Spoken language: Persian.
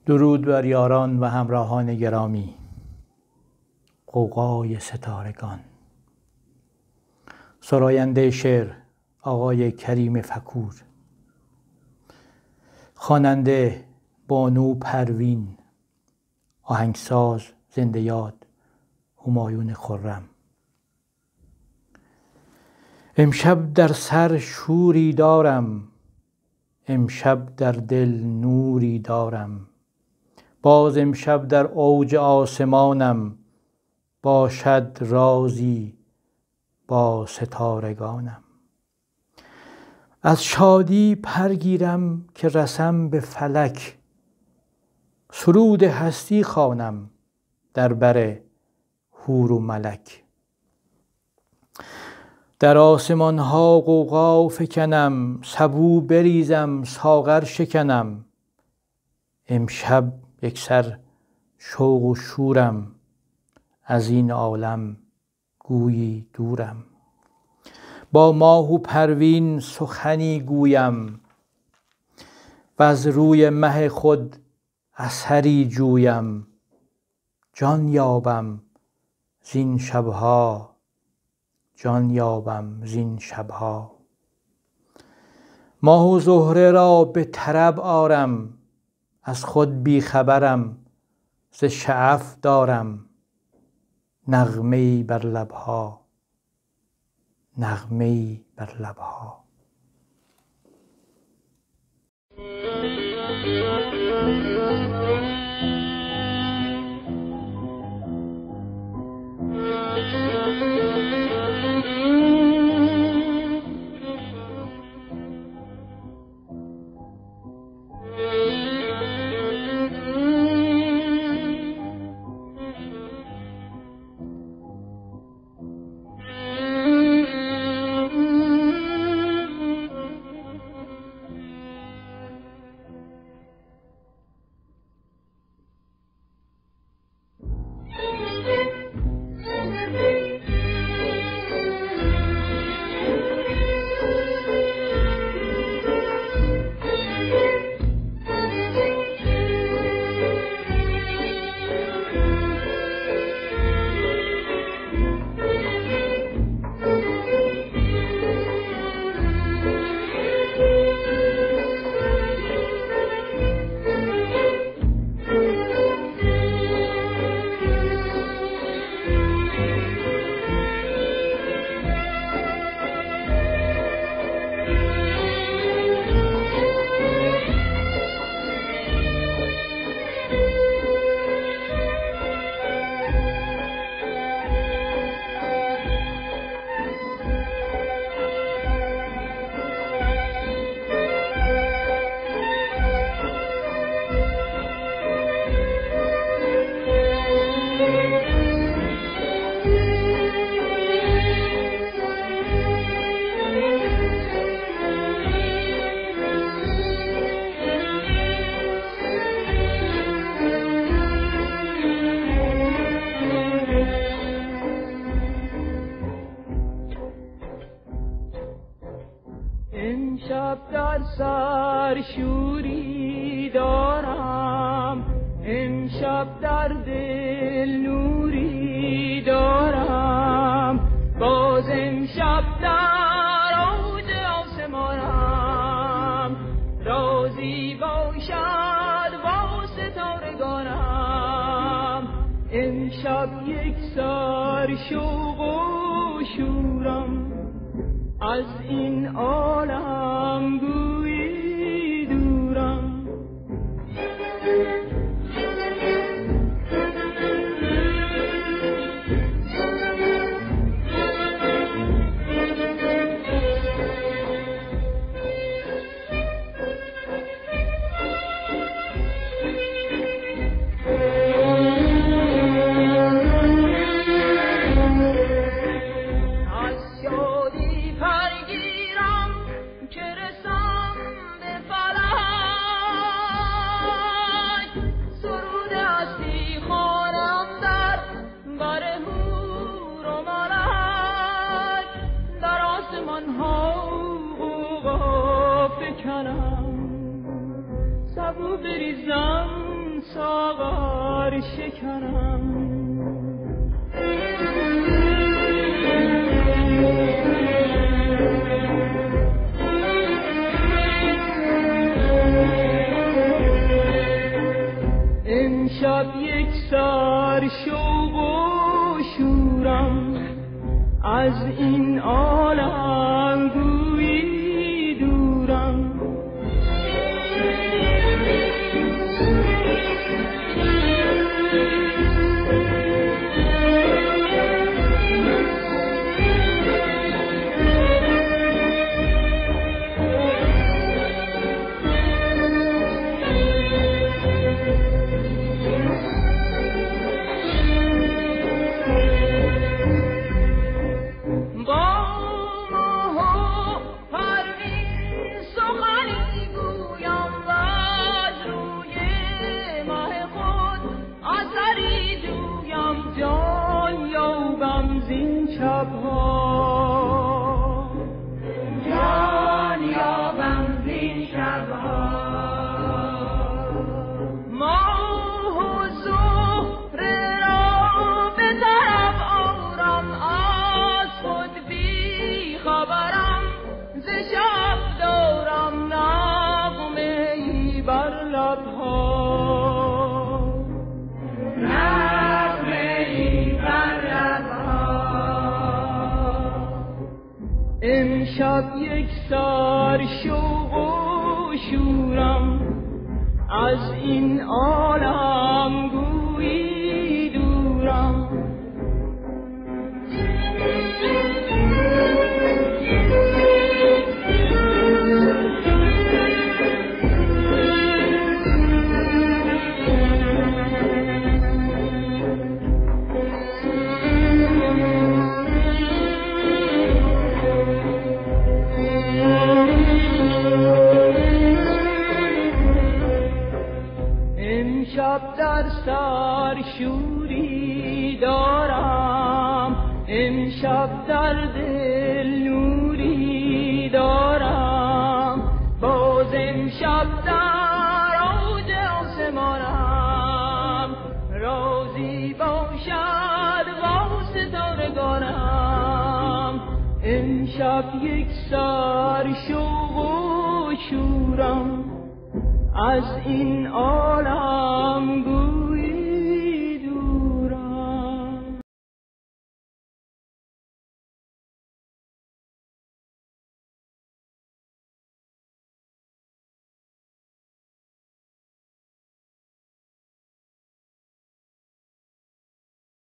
درود بر یاران و همراهان گرامی. غوغای ستارگان. سراینده شعر آقای کریم فکور. خواننده بانو پروین. آهنگساز زنده یاد همایون خرم. امشب در سر شوری دارم، امشب در دل نوری دارم. باز امشب در اوج آسمانم، باشد رازی با ستارگانم. از شادی پر گیرم که رسم به فلک، سرود هستی خوانم در بر حور و ملک. در آسمان ها غوغا فکنم، سبو بریزم ساغر شکنم. امشب یکسر شوق و شورم، از این عالم گویی دورم. با ماه و پروین سخنی گویم، وز روی مه خود اثری جویم. جان یابم زین شبها، جان یابم زین شبها. ماه و زهره را به طرب آرم، از خود بی خبرم ز شعف دارم. نغمه‌ای بر لبها، نغمه‌ای بر لبها. امشب در سر شوری دارم، امشب در دل نوری دارم. باز امشب در اوج آسمانم، رازی باشد با ستارگانم. امشب یک سر شوق و شورم، از این عالم گویی دورم. سبو بریزم ساغر شکنم. امشب یک سر شوق و شورم، از این عالم گویی دورم. امشب یک سر شوق و شورم، از این عالم گویی دورم. امشب در سر شوری دارم، امشب در دل نوری دارم. باز امشب در اوج آسمانم، رازی باشد واسطارگانم. امشب یک سر شوق و شورم، از این عالم